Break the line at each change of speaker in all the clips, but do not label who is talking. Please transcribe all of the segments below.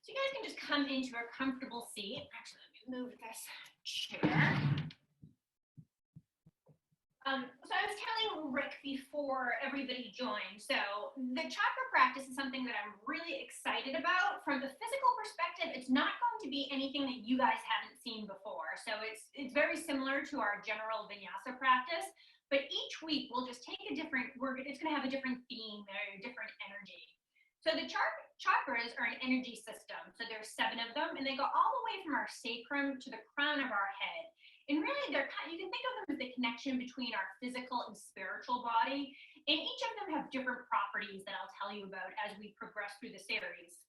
So you guys can just come into a comfortable seat. Actually, let me move this chair. So I was telling Rick before everybody joined, so the chakra practice is something that I'm really excited about. From the physical perspective, it's not going to be anything that you guys haven't seen before. So it's very similar to our general vinyasa practice, but each week we'll just take a different, it's going to have a different theme or a different energy. So the chakras are an energy system. So there's 7 of them, and they go all the way from our sacrum to the crown of our head. And really, you can think of them as the connection between our physical and spiritual body. And each of them have different properties that I'll tell you about as we progress through the series.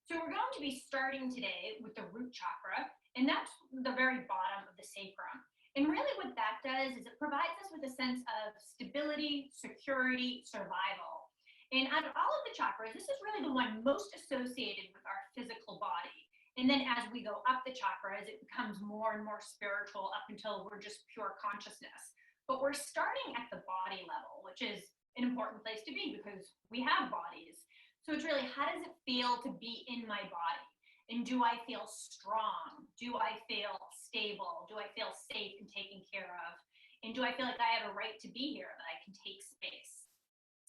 So we're going to be starting today with the root chakra, and that's the very bottom of the sacrum. And really what that does is it provides us with a sense of stability, security, survival. And out of all of the chakras, this is really the one most associated with our physical body. And then as we go up the chakras, it becomes more and more spiritual up until we're just pure consciousness. But we're starting at the body level, which is an important place to be because we have bodies. So it's really, how does it feel to be in my body? And do I feel strong? Do I feel stable? Do I feel safe and taken care of? And do I feel like I have a right to be here, that I can take space?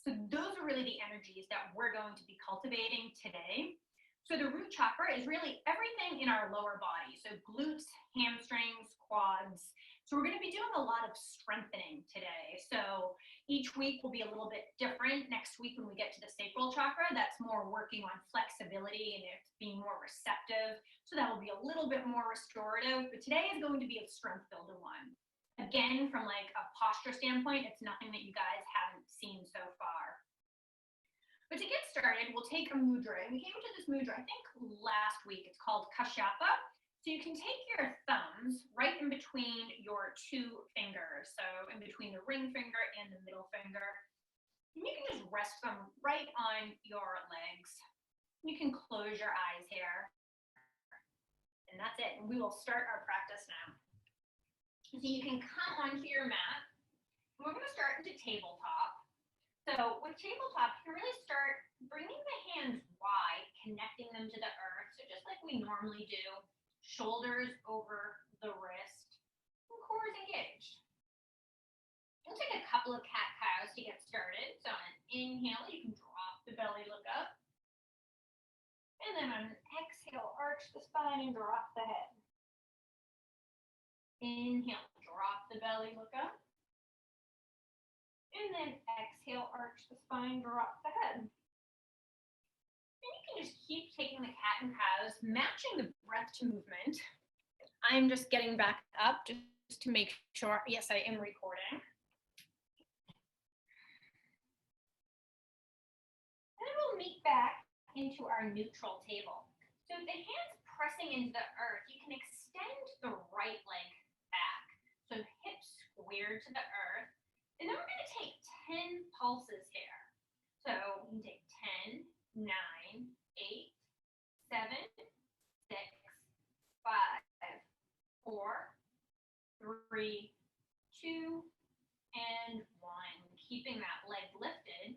So those are really the energies that we're going to be cultivating today. So the root chakra is really everything in our lower body. So glutes, hamstrings, quads. So we're going to be doing a lot of strengthening today. So each week will be a little bit different. Next week when we get to the sacral chakra, that's more working on flexibility and it's being more receptive. So that will be a little bit more restorative. But today is going to be a strength builder one. Again, from like a posture standpoint, it's nothing that you guys haven't seen so far. But to get started, we'll take a mudra. And we came to this mudra, I think, last week. It's called Kashyapa. So you can take your thumbs right in between your 2 fingers. So in between the ring finger and the middle finger. And you can just rest them right on your legs. You can close your eyes here. And that's it. And we will start our practice now. So you can come onto your mat. And we're going to start into tabletop. So with tabletop, you can really start bringing the hands wide, connecting them to the earth. So just like we normally do, shoulders over the wrist, and core is engaged. We'll take a couple of cat-cows to get started. So on an inhale, you can drop the belly, look up. And then on an exhale, arch the spine and drop the head. Inhale, drop the belly, look up. And then exhale, arch the spine, drop the head. And you can just keep taking the cat and cows, matching the breath to movement. I'm just getting back up just to make sure. Yes, I am recording. And then we'll meet back into our neutral table. So with the hands pressing into the earth, you can extend the right leg back. So hips squared to the earth. And then we're going to take 10 pulses here. So we can take 10, 9, 8, 7, 6, 5, 4, 3, 2, and 1. Keeping that leg lifted.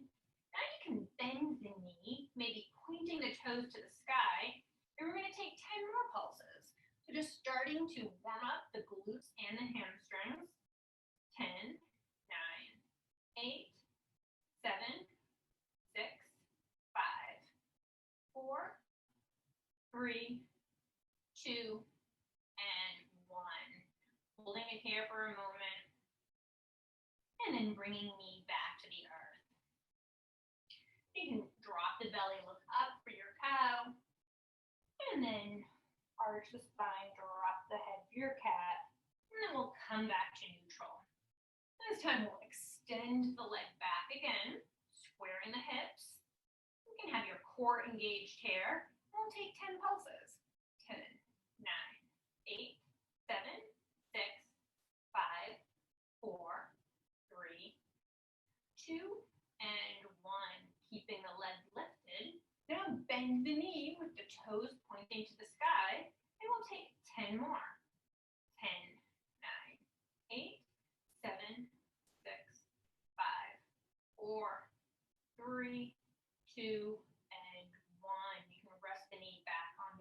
Now you can bend the knee, maybe pointing the toes to the sky. And we're going to take 10 more pulses. So just starting to warm up the glutes and the hamstrings. 10, 8, 7, 6, 5, 4, 3, 2, and 1. Holding it here for a moment. And then bringing me back to the earth. You can drop the belly, look up for your cow. And then arch the spine, drop the head for your cat. And then we'll come back to neutral. This time we'll extend the leg back again, squaring the hips. You can have your core engaged here. We'll take 10 pulses. 10, 9, 8, 7, 6, 5, 4, 3, 2, and 1. Keeping the leg lifted. Now bend the knee with the toes pointing to the sky. And we'll take 10 more. 10, 9, 8, 7, 6, 5, 4, 3, 2, and 1. You can rest the knee back on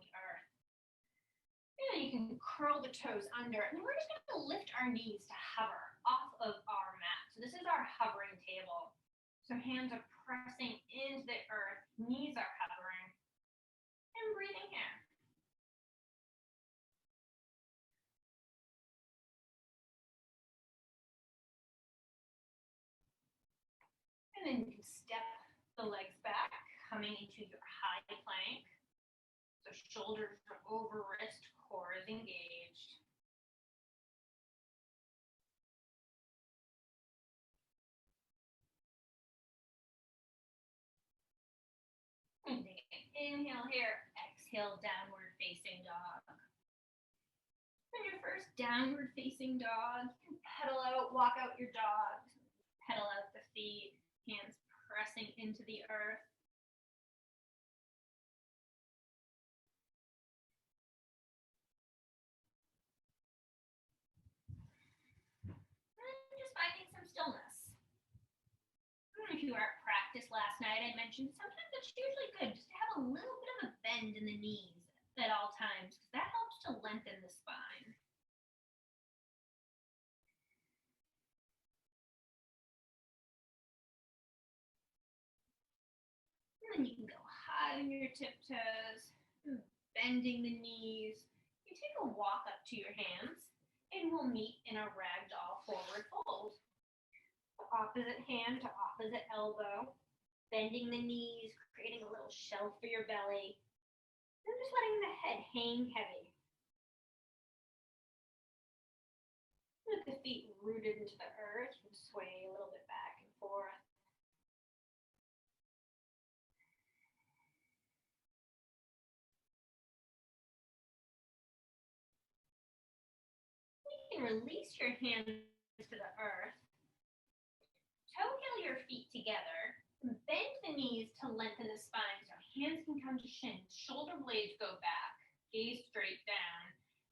And then you can curl the toes under, and then we're just going to lift our knees to hover off of our mat. So this is our hovering table. So hands are pressing into the earth, knees are hovering, and breathing here. And then you can step the legs back, coming into your high plank. So shoulders are over wrist, core is engaged. And take an inhale here, exhale, downward facing dog. And your first downward facing dog, you can pedal out, walk out your dog, pedal out the feet, hands pressing into the earth. And just finding some stillness. If you were at practice last night, I mentioned sometimes it's usually good just to have a little bit of a bend in the knees at all times, because that helps to lengthen the spine. And then you can go high on your tiptoes, bending the knees. You take a walk up to your hands, and we'll meet in a ragdoll forward fold. Opposite hand to opposite elbow, bending the knees, creating a little shelf for your belly, and just letting the head hang heavy. With the feet rooted into the earth, you can sway a little bit back and forth. You can release your hands to the earth. Toe heel your feet together. Bend the knees to lengthen the spine so hands can come to shins. Shoulder blades go back. Gaze straight down.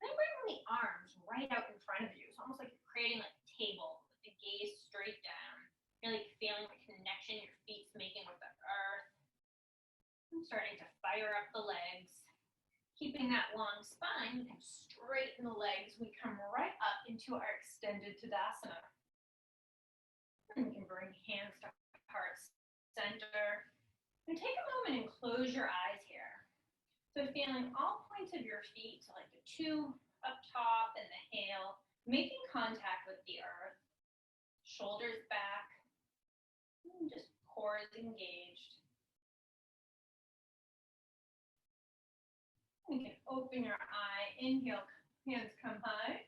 Then bring the arms right out in front of you. It's almost like you're creating like a table with the gaze straight down. Really feeling the connection your feet's making with the earth. And starting to fire up the legs. Keeping that long spine, you can straighten the legs. We come right up into our extended Tadasana. And you can bring hands to heart center. And take a moment and close your eyes here. So feeling all points of your feet, so like the two up top and the heel, making contact with the earth. Shoulders back. And just core is engaged. You can open your eye, inhale, hands come high,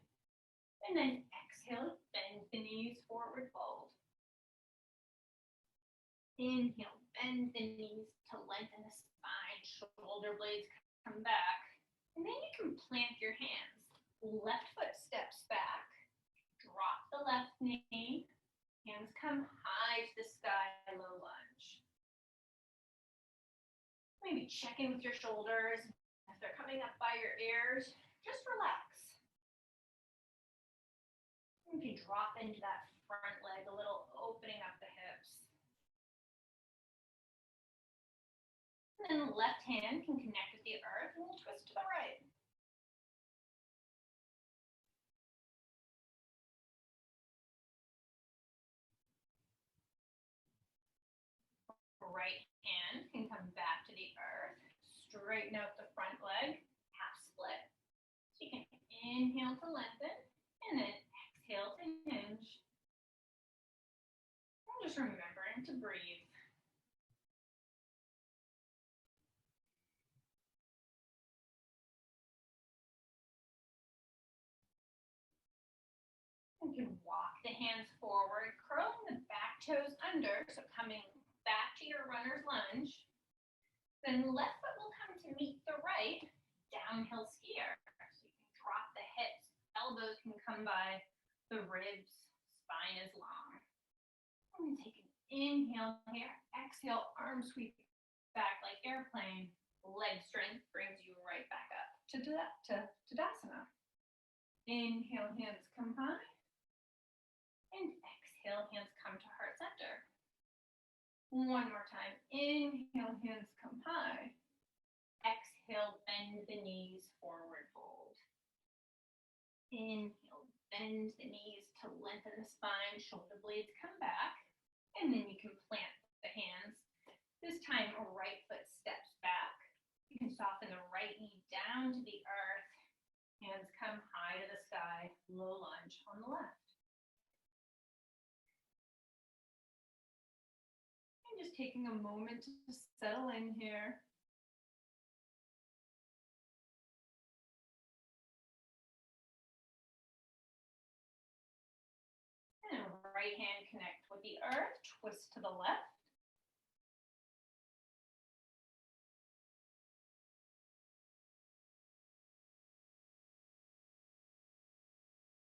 and then exhale, bend the knees, forward fold. Inhale, bend the knees to lengthen the spine, shoulder blades come back, and then you can plant your hands. Left foot steps back, drop the left knee, hands come high to the sky, low lunge. Maybe check in with your shoulders. If they're coming up by your ears, just relax. You can drop into that front leg, a little opening up the hips. And then the left hand can connect with the earth and we'll twist to the right. Right hand can come back to the earth, straighten out the front leg, half split. So you can inhale to lengthen, and then exhale to hinge. And just remembering to breathe. You can walk the hands forward, curling the back toes under, so coming back to your runner's lunge. Then left foot will come to meet the right, downhill skier. So you can drop the hips, elbows can come by the ribs, spine is long. And take an inhale here, exhale, arms sweep back like airplane. Leg strength brings you right back up to Tadasana. Inhale, hands come high. And exhale, hands come to heart center. One more time. Inhale, hands come high. Exhale, bend the knees, forward fold. Inhale, bend the knees to lengthen the spine, shoulder blades come back, and then you can plant the hands. This time, right foot steps back. You can soften the right knee down to the earth. Hands come high to the sky, low lunge on the left. And just taking a moment to settle in here. And right hand connect with the earth, twist to the left.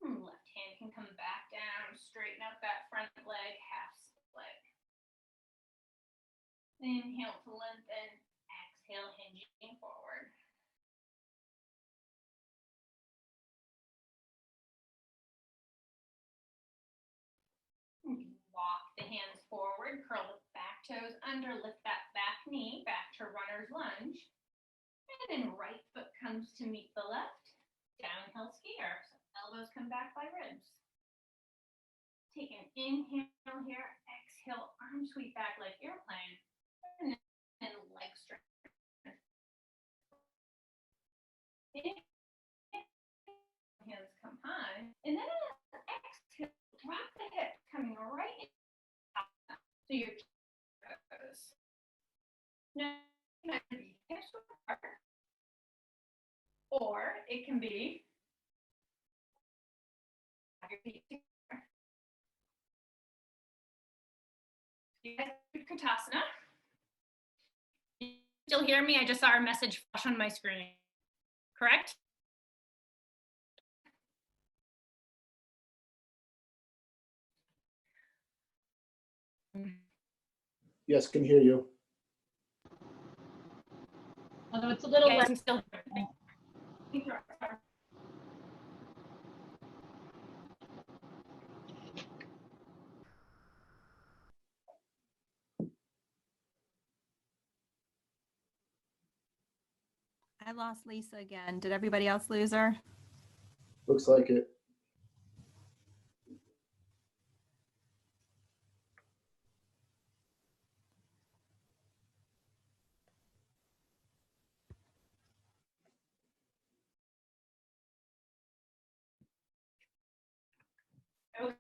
Left hand can come back down, straighten out that front leg, half split. Inhale to lengthen, exhale, hinging forward. Walk the hands forward, curl the back toes under, lift that back knee, back to runner's lunge. And then right foot comes to meet the left, downhill skier. So elbows come back by ribs. Take an inhale here, exhale, arm sweep back like airplane, and then leg stretch. Hands come high, and then exhale, drop the hips, coming right in. So your toes. Now, hips apart, or it can be your feet together. You guys do Katasana. You still hear me? I just saw a message flash on my screen. Correct?
Yes, can hear you.
Although it's a little less. Still.
I lost Lisa again. Did everybody else lose her?
Looks like it.
Okay,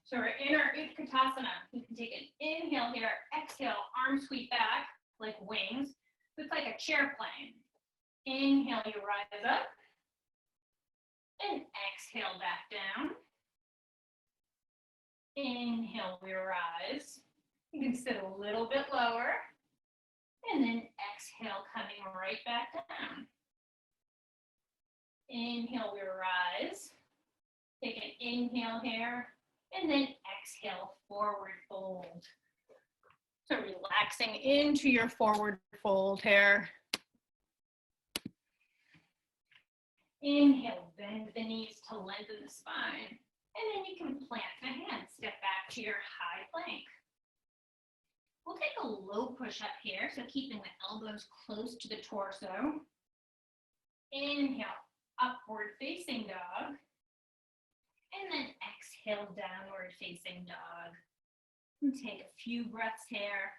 so we're in our Utkatasana. You can take an inhale here, exhale, arm sweep back like wings. It's like a chair plane. Inhale, you rise up, and exhale back down. Inhale, we rise. You can sit a little bit lower, and then exhale, coming right back down. Inhale, we rise. Take an inhale here, and then exhale, forward fold. So relaxing into your forward fold here. Inhale, bend the knees to lengthen the spine. And then you can plant the hands, step back to your high plank. We'll take a low push up here, so keeping the elbows close to the torso. Inhale, upward facing dog. And then exhale, downward facing dog. And take a few breaths here.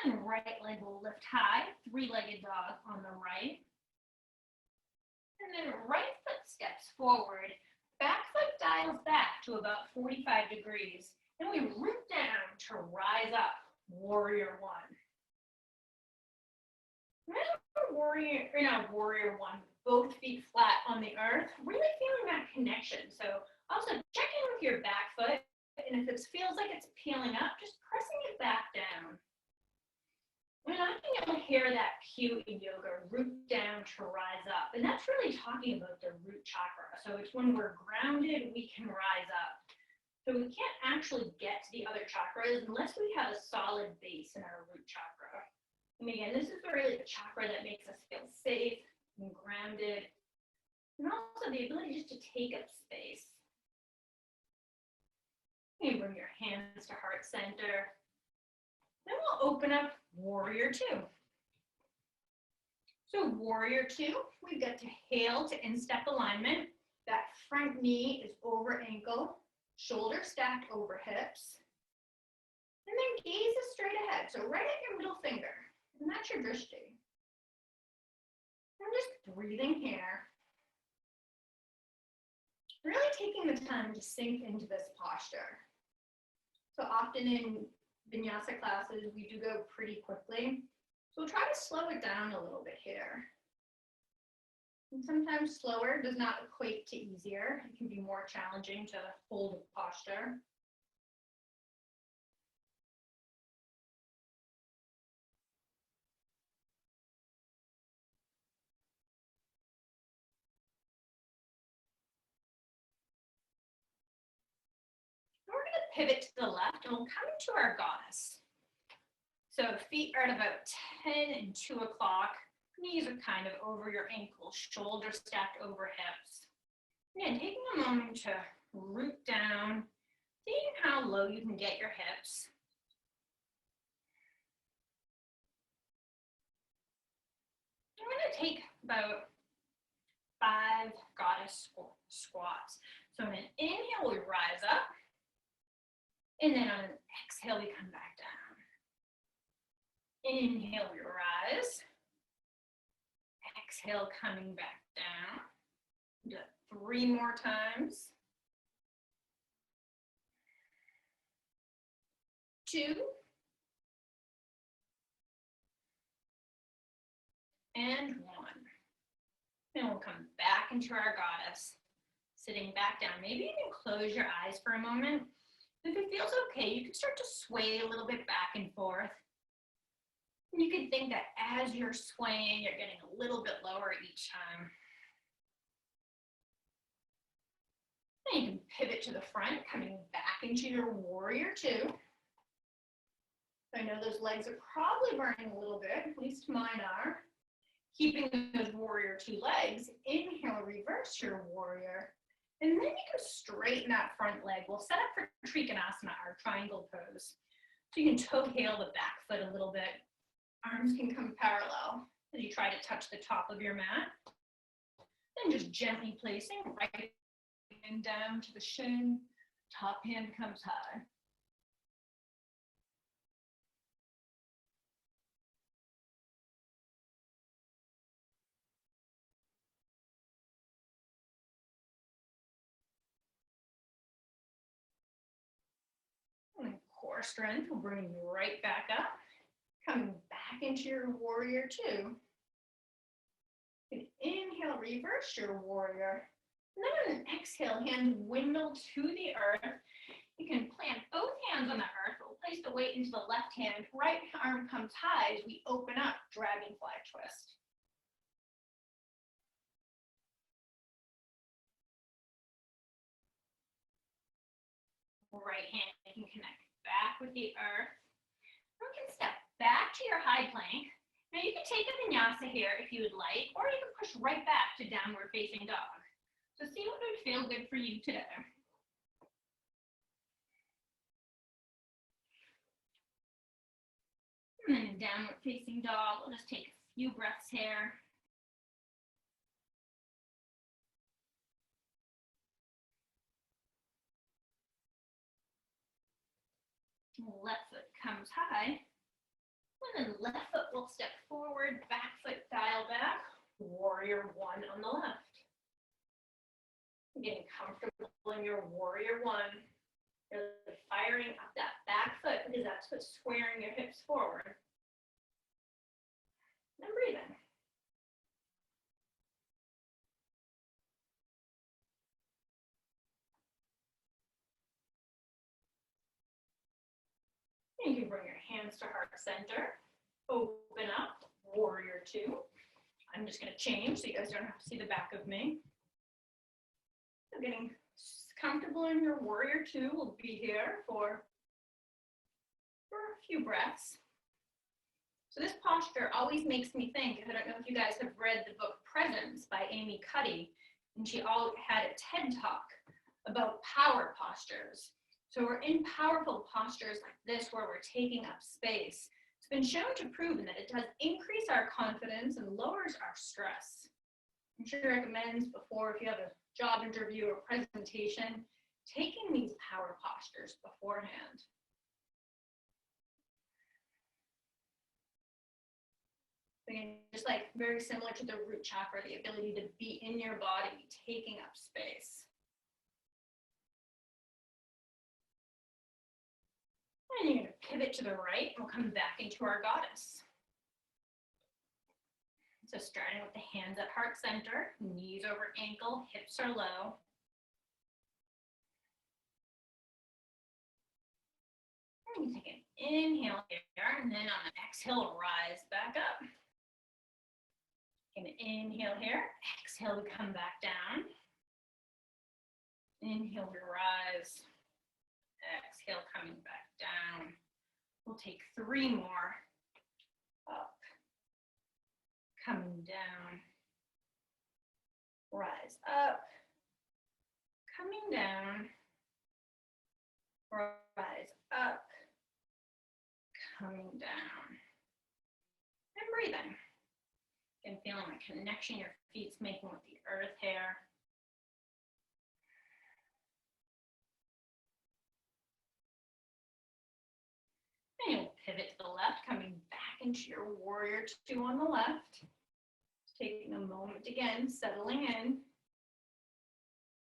And then right leg will lift high, three-legged dog on the right. And then right foot steps forward, back foot dials back to about 45 degrees. And we root down to rise up, warrior one. Warrior, in our warrior one, both feet flat on the earth, really feeling that connection. So also check in with your back foot, and if it feels like it's peeling up, just pressing it back down. And I think you'll hear that cue in yoga, root down to rise up. And that's really talking about the root chakra. So it's when we're grounded, we can rise up. So we can't actually get to the other chakras unless we have a solid base in our root chakra. And again, this is really the chakra that makes us feel safe and grounded, and also the ability just to take up space. You bring your hands to heart center. Then we'll open up warrior two. So warrior two, we've got to heel to instep alignment. That front knee is over ankle, shoulder stacked over hips. And then gaze is straight ahead. So right at your middle finger. And that's your drishti. I'm just breathing here. Really taking the time to sink into this posture. So often in vinyasa classes, we do go pretty quickly. So we'll try to slow it down a little bit here. And sometimes slower does not equate to easier. It can be more challenging to hold a posture. We're going to pivot to the left and we'll come into our goddess. So feet are at about 10 and 2 o'clock. Knees are kind of over your ankles, shoulders stacked over hips. Again, taking a moment to root down, seeing how low you can get your hips. I'm going to take about 5 goddess squats. So on an inhale, we rise up. And then on an exhale, we come back down. Inhale, we rise. Exhale, coming back down. Do it 3 more times. 2. And 1. Then we'll come back into our goddess, sitting back down. Maybe you can close your eyes for a moment. If it feels okay, you can start to sway a little bit back and forth. And you can think that as you're swaying, you're getting a little bit lower each time. Then you can pivot to the front, coming back into your warrior two. I know those legs are probably burning a little bit, at least mine are. Keeping those warrior two legs, inhale, reverse your warrior. And then you can straighten that front leg. We'll set up for Trikonasana, our triangle pose. So you can toe heel the back foot a little bit. Arms can come parallel as you try to touch the top of your mat. Then just gently placing right hand down to the shin, top hand comes high. And core strength will bring you right back up. Coming back into your warrior two. And inhale, reverse your warrior. And then on an exhale, hands windle to the earth. You can plant both hands on the earth. We'll place the weight into the left hand. Right arm comes high as we open up, dragonfly twist. Right hand can connect back with the earth. We can step back to your high plank. Now you can take a vinyasa here if you would like, or you can push right back to downward facing dog. So see what would feel good for you today. And then in downward facing dog, we'll just take a few breaths here. Left foot comes high. And then left foot will step forward, back foot dial back, warrior one on the left. Getting comfortable in your warrior one. You're firing up that back foot because that's what's squaring your hips forward. And breathing. And you can bring your hands to heart center. Open up, warrior two. I'm just going to change so you guys don't have to see the back of me. So getting comfortable in your warrior two. We'll be here for a few breaths. So this posture always makes me think, I don't know if you guys have read the book Presence by Amy Cuddy, and she had a TED talk about power postures. So we're in powerful postures like this where we're taking up space. It's been shown to prove that it does increase our confidence and lowers our stress. I'm sure it recommends before, if you have a job interview or presentation, taking these power postures beforehand. Again, just like very similar to the root chakra, the ability to be in your body, taking up space. And you're going to pivot to the right. We'll come back into our goddess. So starting with the hands at heart center, knees over ankle, hips are low. And you take an inhale here, and then on an exhale, rise back up. Take an inhale here, exhale to come back down. Inhale to rise, exhale coming back down. We'll take 3 more. Up, coming down, rise up, coming down, rise up, coming down, and breathing. And feeling the connection your feet's making with the earth here. And you'll pivot to the left, coming back into your warrior 2 on the left. Taking a moment again, settling in.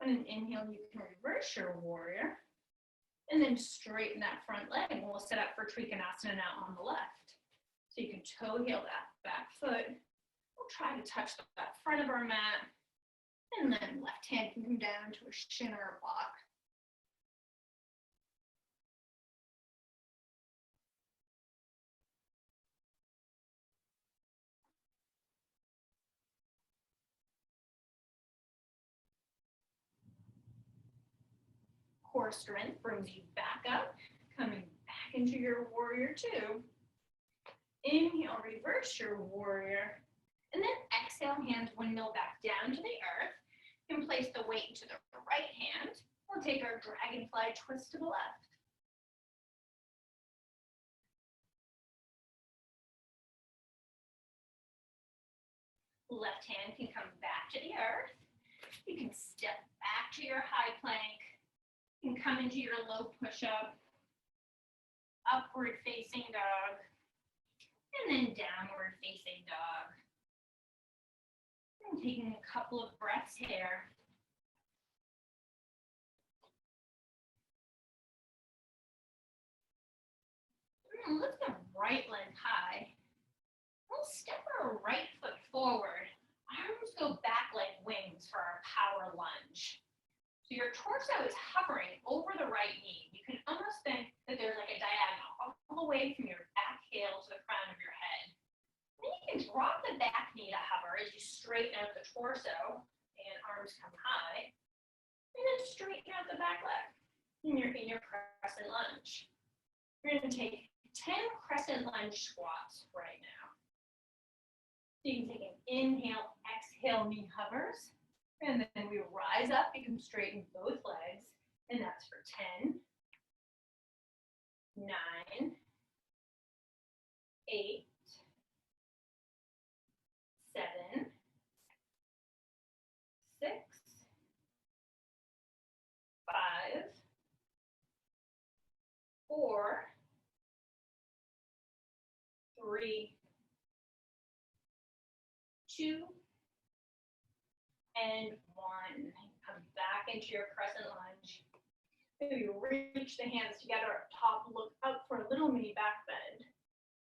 On an inhale, you can reverse your warrior. And then straighten that front leg. And we'll set up for Trikonasana now on the left. So you can toe heel that back foot. We'll try to touch that front of our mat. And then left hand can come down to a shin or a block. Core strength brings you back up, coming back into your warrior 2. Inhale, reverse your warrior. And then exhale, hands windmill back down to the earth. You can place the weight to the right hand. We'll take our dragonfly twist to the left. Left hand can come back to the earth. You can step back to your high plank. You can come into your low push-up. Upward facing dog. And then downward facing dog. And taking a couple of breaths here. And lift the right leg high. We'll step our right foot forward. Arms go back like wings for our power lunge. So your torso is hovering over the right knee. You can almost think that there's like a diagonal all the way from your back heel to the crown of your head. Then you can drop the back knee to hover as you straighten out the torso and arms come high. And then straighten out the back leg in your crescent lunge. You're going to take 10 crescent lunge squats right now. So you can take an inhale, exhale, knee hovers. And then we rise up. You can straighten both legs. And that's for 10, 9, 8, 7, 6, 5, 4, 3, 2, and 1. Come back into your crescent lunge. Maybe reach the hands together up top, look up for a little mini back bend.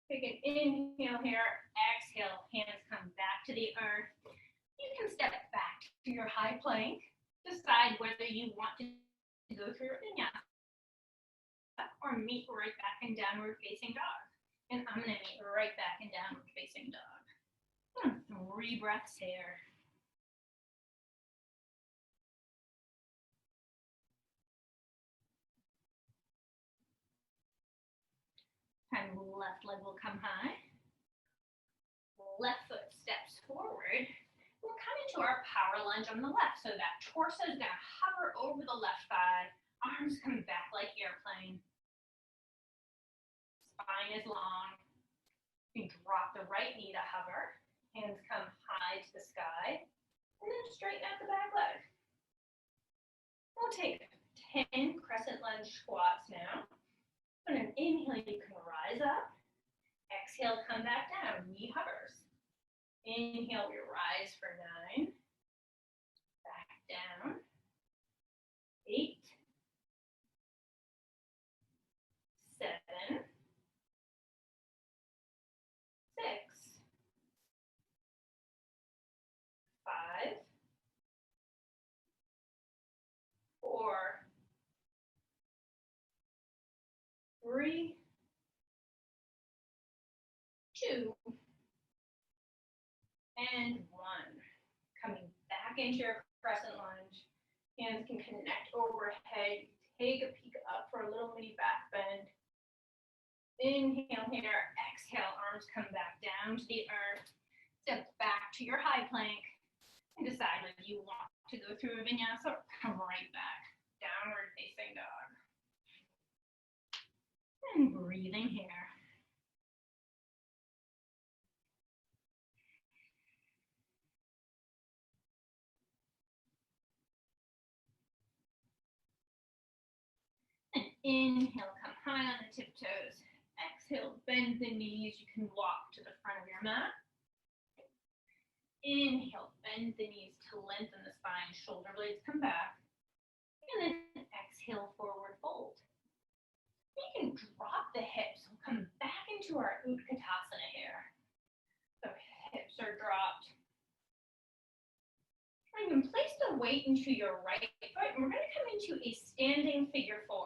Take an inhale here, exhale, hands come back to the earth. You can step back to your high plank. Decide whether you want to go through your vinyasa or meet right back in downward facing dog. And I'm going to meet right back in downward facing dog. 3 breaths here. And left leg will come high. Left foot steps forward. We'll come into our power lunge on the left. So that torso is going to hover over the left thigh. Arms come back like airplane. Spine is long. You drop the right knee to hover. Hands come high to the sky. And then straighten out the back leg. We'll take 10 crescent lunge squats now. On an inhale, you can rise up. Exhale, come back down. Knee hovers. Inhale, we rise for 9. Back down. 8. 7. 6. 5. 4. 3. 2. And 1. Coming back into your crescent lunge. Hands can connect overhead. Take a peek up for a little mini back bend. Inhale here. Exhale. Arms come back down to the earth. Step back to your high plank. And decide whether you want to go through a vinyasa or come right back. Downward facing dog. And breathing here. And inhale, come high on the tiptoes. Exhale, bend the knees. You can walk to the front of your mat. Inhale, bend the knees to lengthen the spine. Shoulder blades come back. And then exhale, forward fold. You can drop the hips. We'll come back into our Utkatasana here. So hips are dropped. And you can place the weight into your right foot. And we're going to come into a standing figure 4.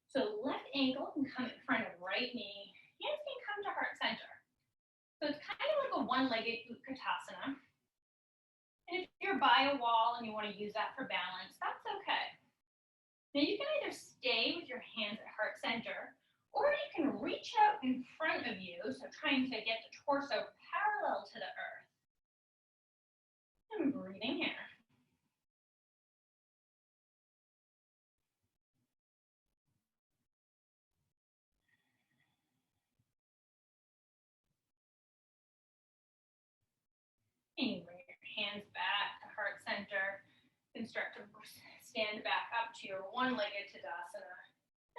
So left ankle can come in front of right knee. Hands can come to heart center. So it's kind of like a one-legged Utkatasana. And if you're by a wall and you want to use that for balance, that's okay. Now you can either stay with your hands at heart center, or you can reach out in front of you, so trying to get the torso parallel to the earth. And breathing here. And you bring your hands back to heart center and start to stand back up to your one-legged Tadasana.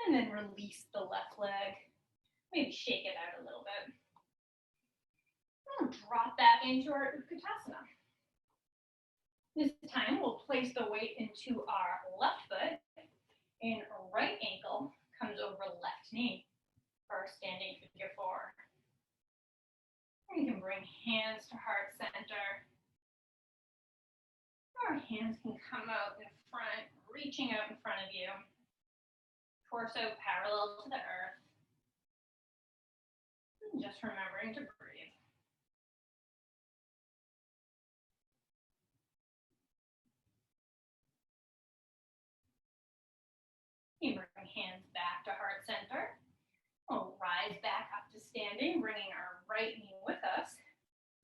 And then release the left leg. Maybe shake it out a little bit. And drop back into our Utkatasana. This time we'll place the weight into our left foot and right ankle comes over left knee for our standing figure 4. And you can bring hands to heart center. Our hands can come out in front, reaching out in front of you. Torso parallel to the earth. And just remembering to breathe. You bring hands back to heart center. We'll rise back up to standing, bringing our right knee with us.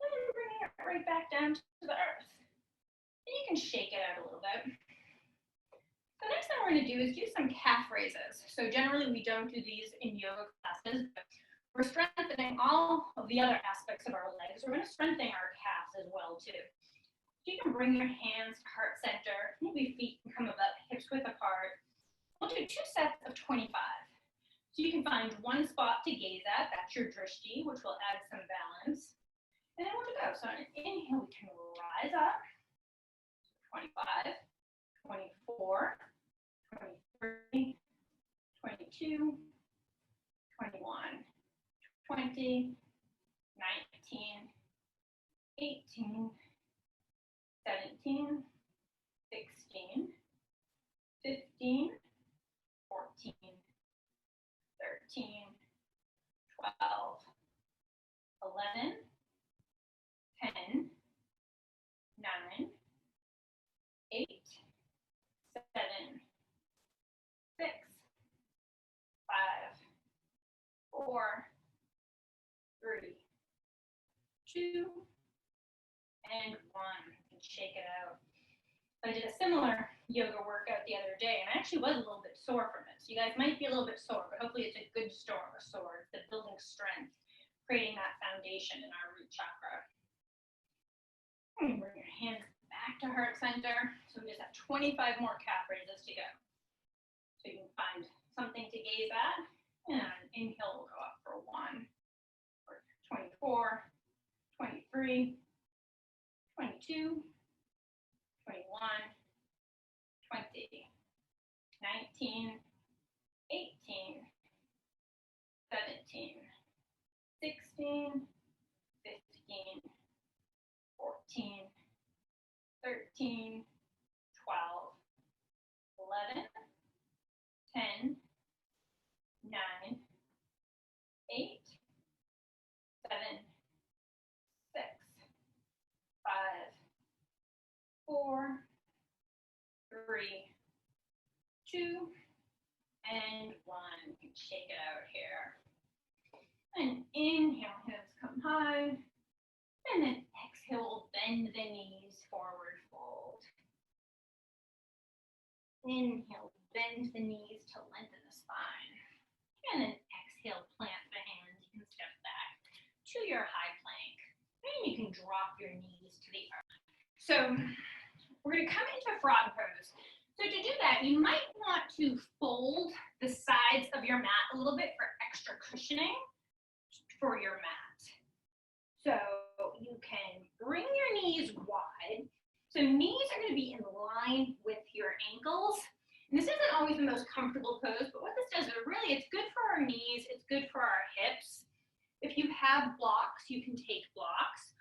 And then bringing it right back down to the earth. And you can shake it out a little bit. The next thing we're going to do is do some calf raises. So generally we don't do these in yoga classes, but we're strengthening all of the other aspects of our legs. We're going to strengthen our calves as well too. So you can bring your hands to heart center. Maybe feet can come about hips width apart. We'll do 2 sets of 25. So you can find one spot to gaze at. That's your drishti, which will add some balance. And then we'll go. So on an inhale, we can rise up. 25, 24, 23, 22, 21, 20, 19, 18, 17, 16, 15, 14, 13, 12, 11, 10, 9, 8, 7, 6, 5, 4, 3, 2, and 1. And shake it out. So I did a similar yoga workout the other day, and I actually was a little bit sore from it. So you guys might be a little bit sore, but hopefully it's a good sore. It's the building strength, creating that foundation in our root chakra. And bring your hands back to heart center. So we just have 25 more calf raises to go. So you can find something to gaze at. And inhale will go up for 1, 24, 23, 22, 21, 20, 19, 18, 17, 16, 15, 14, 13, 12, 11, 10, 9, 8, 7, 6, 5, 4, 3, 2, and 1. You can shake it out here. And inhale, hands come high. And then exhale, bend the knees, forward fold. Inhale, bend the knees to lengthen the spine. And then exhale, plant the hands. You can step back to your high plank. And you can drop your knees to the earth. So we're going to come into a frog pose. So to do that, you might want to fold the sides of your mat a little bit for extra cushioning for your mat. So you can bring your knees wide. So knees are going to be in line with your ankles. And this isn't always the most comfortable pose, but what this does is really, it's good for our knees, it's good for our hips. If you have blocks, you can take blocks,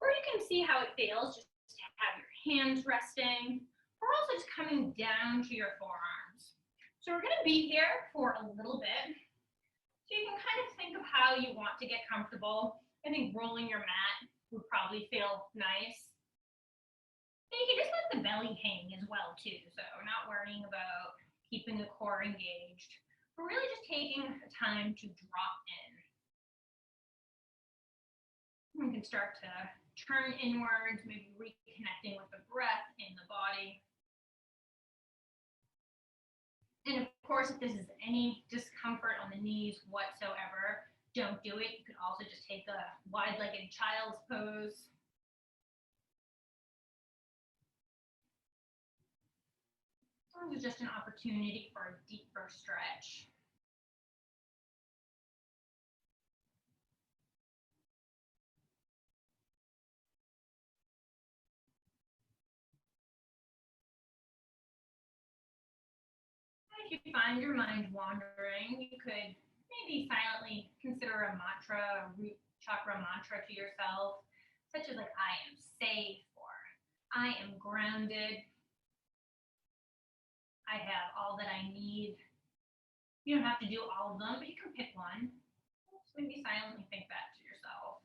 or you can see how it feels just to have your hands resting, or also just coming down to your forearms. So we're going to be here for a little bit. So you can kind of think of how you want to get comfortable. I think rolling your mat would probably feel nice. And you can just let the belly hang as well too. So we're not worrying about keeping the core engaged. We're really just taking the time to drop in. We can start to turn inwards, maybe reconnecting with the breath in the body. And of course, if this is any discomfort on the knees whatsoever, don't do it. You could also just take a wide-legged child's pose. This is just an opportunity for a deeper stretch. If you find your mind wandering, you could maybe silently consider a mantra, a root chakra mantra to yourself, such as like, I am safe, or I am grounded. I have all that I need. You don't have to do all of them, but you can pick one. Just maybe silently think that to yourself.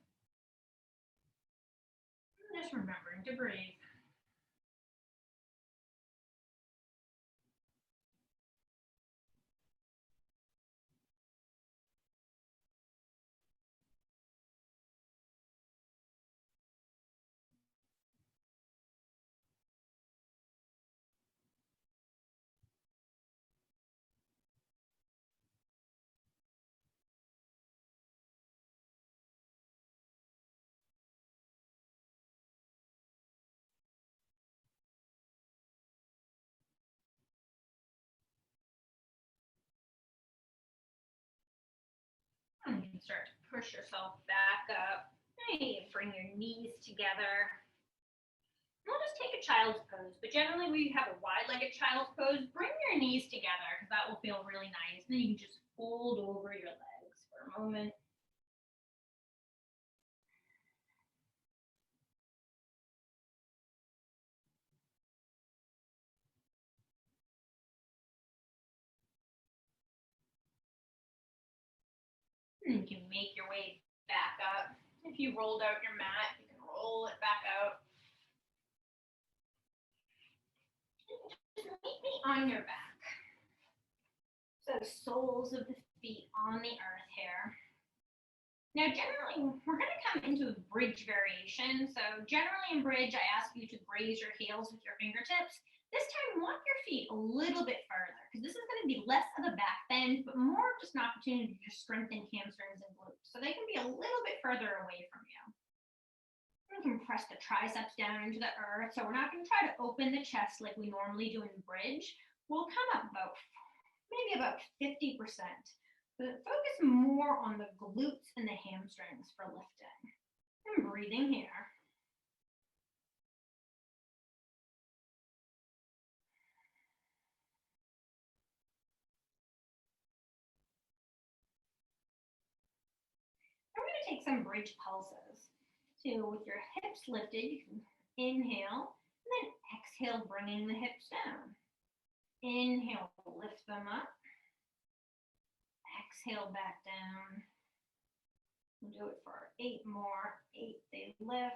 And just remembering to breathe. And you can start to push yourself back up. Hey, bring your knees together. We'll just take a child's pose, but generally we have a wide-legged child's pose. Bring your knees together because that will feel really nice. Then you can just fold over your legs for a moment. And you can make your way back up. If you rolled out your mat, you can roll it back out. Just meet me on your back. So soles of the feet on the earth here. Now generally, we're going to come into a bridge variation. So generally in bridge, I ask you to graze your heels with your fingertips. This time, walk your feet a little bit further because this is going to be less of a back bend, but more just an opportunity to strengthen hamstrings and glutes. So they can be a little bit further away from you. You can press the triceps down into the earth. So we're not going to try to open the chest like we normally do in bridge. We'll come up maybe about 50%. But focus more on the glutes and the hamstrings for lifting. And breathing here. I'm going to take some bridge pulses. So with your hips lifted, you can inhale and then exhale, bringing the hips down. Inhale, lift them up. Exhale, back down. We'll do it for 8 more. 8, they lift.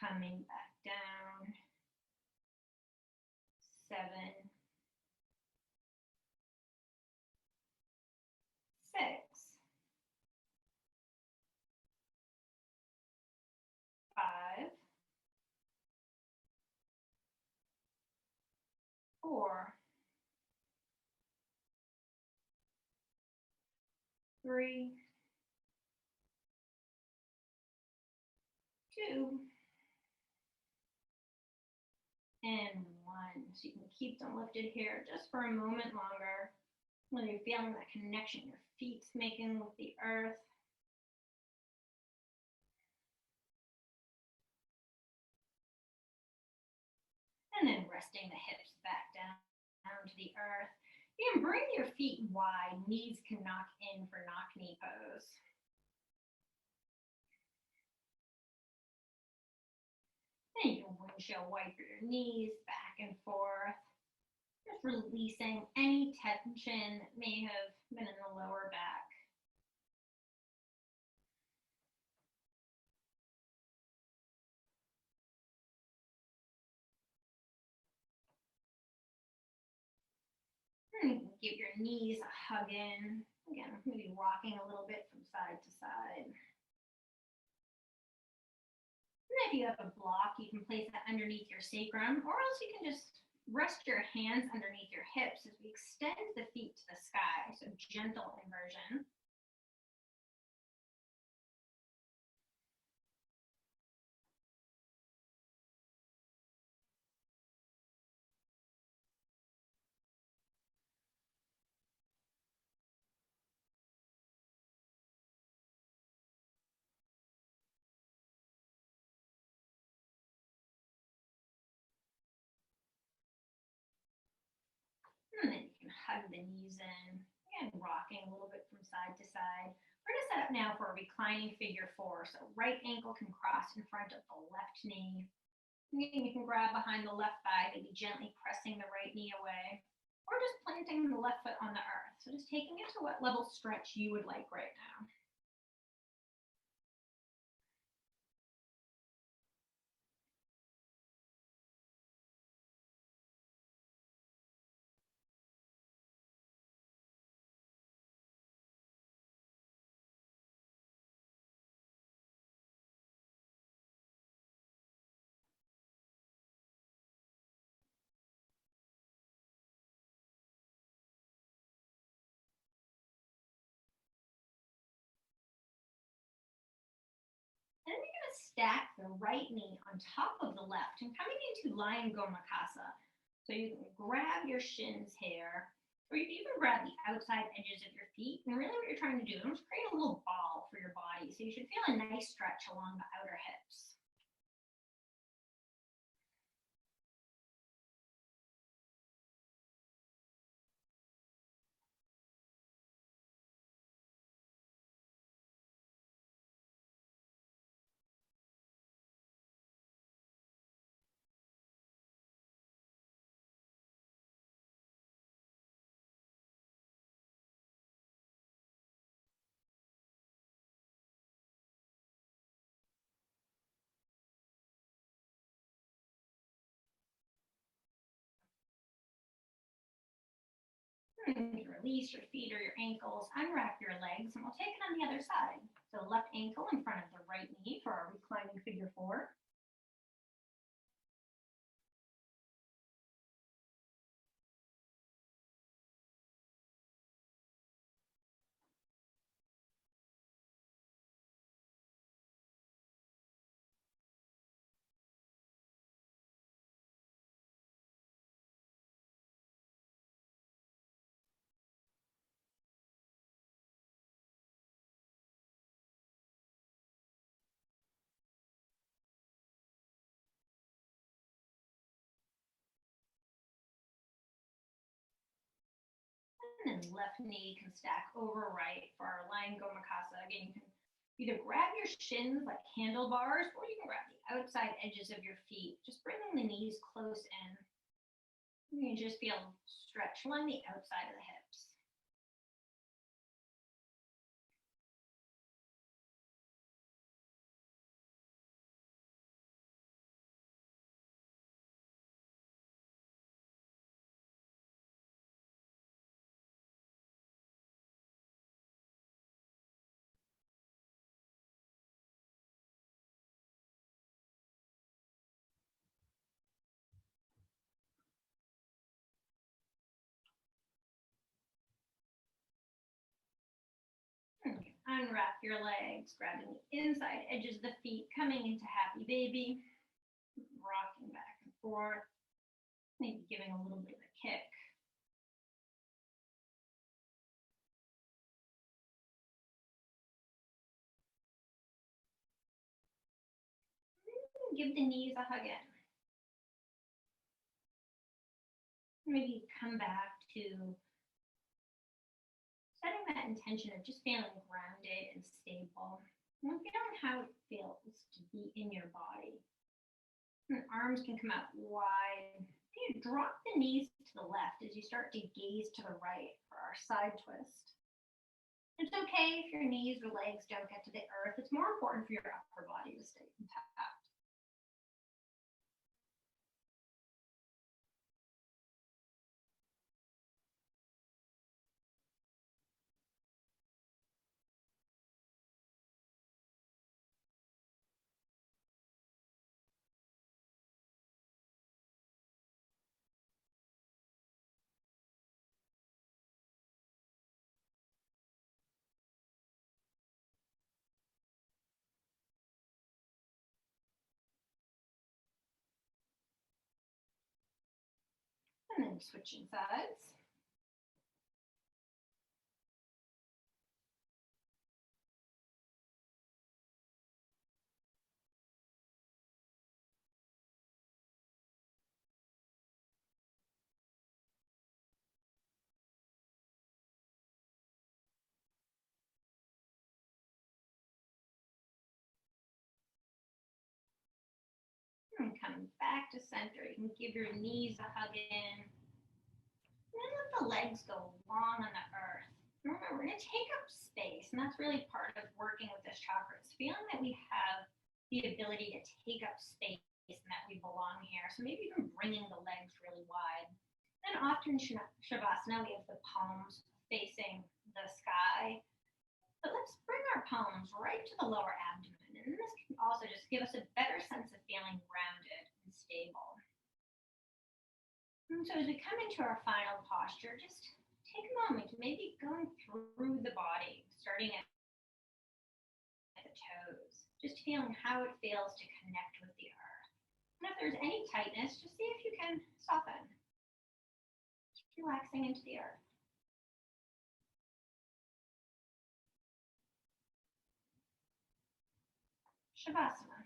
Coming back down. 7, 6, 5, 4, 3, 2, and 1. So you can keep them lifted here just for a moment longer. When you're feeling that connection your feet's making with the earth. And then resting the hips back down to the earth. You can bring your feet wide. Knees can knock in for knock knee pose. Then you can windshield wiper your knees back and forth. Just releasing any tension that may have been in the lower back. And you can give your knees a hug in. Again, maybe rocking a little bit from side to side. And if you have a block, you can place that underneath your sacrum, or else you can just rest your hands underneath your hips as we extend the feet to the sky. So gentle inversion. And then you can hug the knees in, and rocking a little bit from side to side. We're gonna set up now for a reclining figure 4. So right ankle can cross in front of the left knee. You can grab behind the left thigh, maybe gently pressing the right knee away, or just planting the left foot on the earth. So just taking it to what level stretch you would like right now. And then you're gonna stack the right knee on top of the left and coming into Lion Gomakasa. So you can grab your shins here, or you can even grab the outside edges of your feet. And really what you're trying to do is create a little ball for your body. So you should feel a nice stretch along the outer hips. And you release your feet or your ankles, unwrap your legs, and we'll take it on the other side. So left ankle in front of the right knee for our reclining figure 4. And then left knee can stack over right for our lying gomakasa. Again, you can either grab your shins like handlebars, or you can grab the outside edges of your feet, just bringing the knees close in. You can just feel stretch along the outside of the hips. Unwrap your legs, grabbing the inside edges of the feet, coming into happy baby, rocking back and forth, maybe giving a little bit of a kick. Give the knees a hug in. Maybe come back to setting that intention of just feeling grounded and stable. And feeling how it feels to be in your body. And arms can come out wide. You drop the knees to the left as you start to gaze to the right for our side twist. It's okay if your knees or legs don't get to the earth. It's more important for your upper body to stay intact. And then switching sides. And coming back to center, you can give your knees a hug in. And then let the legs go long on the earth. And remember, we're going to take up space, and that's really part of working with this chakra. It's feeling that we have the ability to take up space and that we belong here. So maybe even bringing the legs really wide. And often in Shavasana, we have the palms facing the sky. But let's bring our palms right to the lower abdomen. And this can also just give us a better sense of feeling grounded and stable. And so as we come into our final posture, just take a moment to maybe going through the body, starting at the toes, just feeling how it feels to connect with the earth. And if there's any tightness, just see if you can soften, just relaxing into the earth. Shavasana.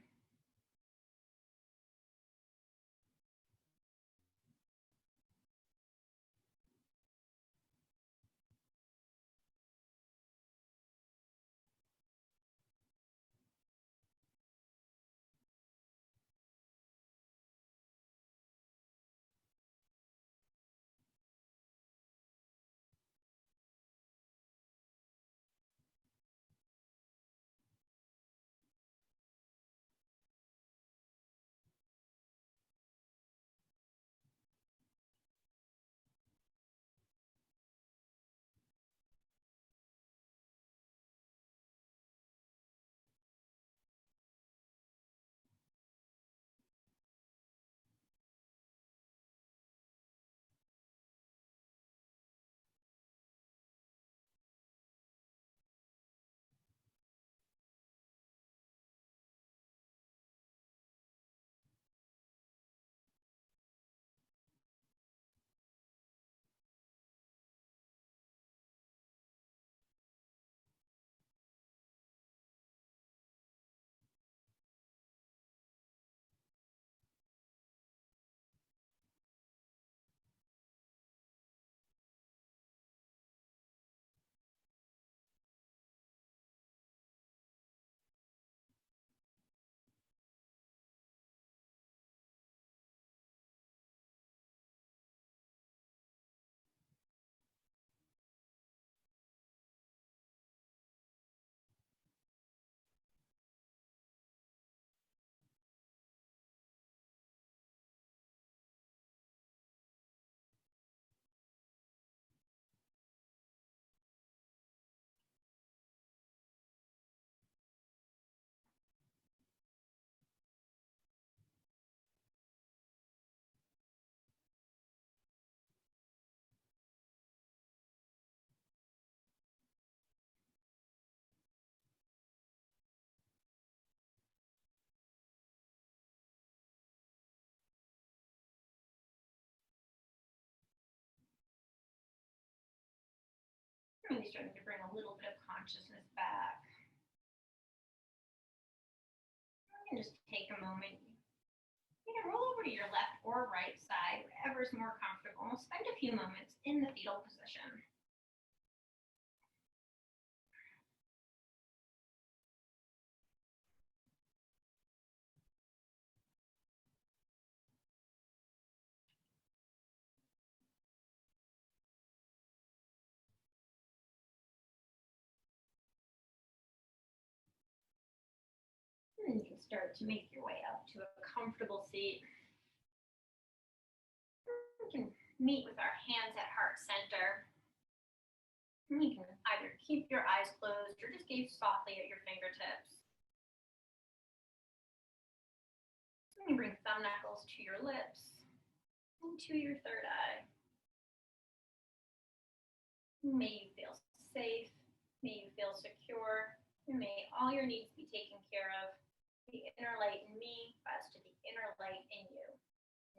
Really starting to bring a little bit of consciousness back. And just take a moment. You can roll over to your left or right side, whatever is more comfortable. Spend a few moments in the fetal position. And you can start to make your way up to a comfortable seat. We can meet with our hands at heart center. And you can either keep your eyes closed or just gaze softly at your fingertips. And you bring thumb knuckles to your lips and to your third eye. May you feel safe. May you feel secure. And may all your needs be taken care of. The inner light in me bows to the inner light in you.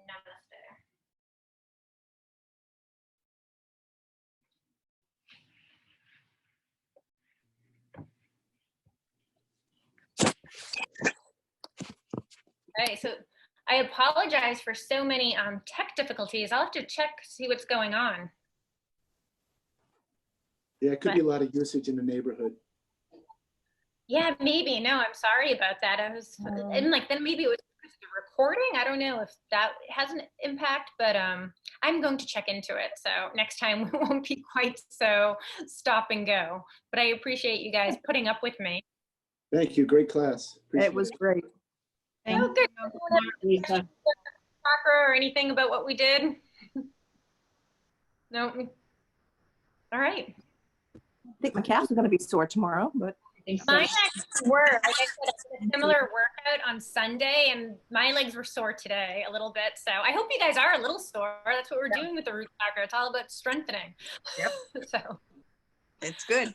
Namaste. Okay, so I apologize for so many tech difficulties. I'll have to check, see what's going on.
Yeah, it could be a lot of usage in the neighborhood.
Yeah, maybe. No, I'm sorry about that. I was, and like, then maybe it was the recording. I don't know if that has an impact, but I'm going to check into it. So next time we won't be quite so stop and go. But I appreciate you guys putting up with me.
Thank you. Great class. Appreciate
It was great.
Oh, good. Chakra or anything about what we did? No. All right.
I think my calves are going to be sore tomorrow, but
Mine actually were. Like I said, I did a similar workout on Sunday, and my legs were sore today a little bit. So I hope you guys are a little sore. That's what we're doing with the root chakra. It's all about strengthening.
Yep.
So
it's good.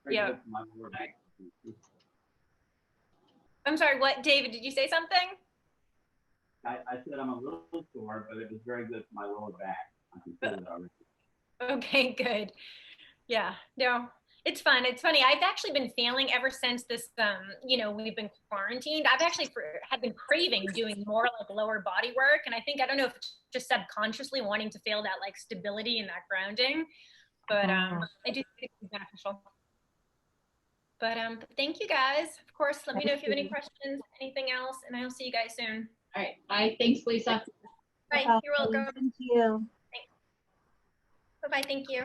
yeah. I'm sorry, what, David, did you say something?
I said I'm a little sore, but it was very good for my lower back. I can feel it already.
Okay, good. Yeah, no, it's fun. It's funny. I've actually been feeling ever since this, you know, we've been quarantined. I've actually had been craving doing more like lower body work. And I think, I don't know if it's just subconsciously wanting to feel that like stability and that grounding, but I do think it's beneficial. But thank you guys. Of course, let me know if you have any questions, anything else, and I'll see you guys soon.
All right. Bye. Thanks, Lisa.
Bye. You're welcome.
Thank you.
Bye-bye. Thank you.